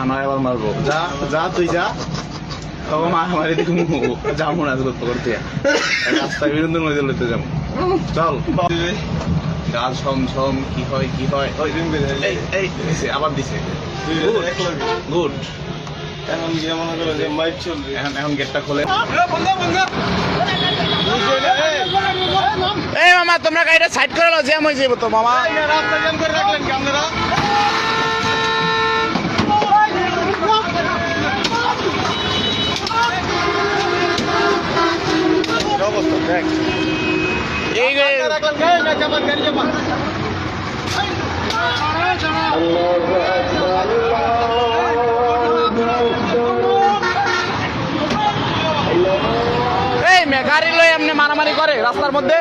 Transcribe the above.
আমার আবার মারবো যা যা তুই যা তখন মারামারি দেখবো যাবো না করতে রাস্তায় বিনোদন লইতে যাবো চল গাছ ছম ছম কি হয় কি হয় আবার দিছে গুড এখন গিয়ে মনে করো যে মাইক চলবে এখন গেটটা খোলে এই মামা তোমরা গাড়িটা সাইড করে লো জ্যাম হয়ে যাবো তো মামা রাস্তা জ্যাম করে রাখলেন কি আপনারা অবস্থা দেখ এই রাখলেন গাড়ি না চাপান গাড়ি চাপান এই গাড়ি লয়ে এমনি মারামারি করে রাস্তার মধ্যে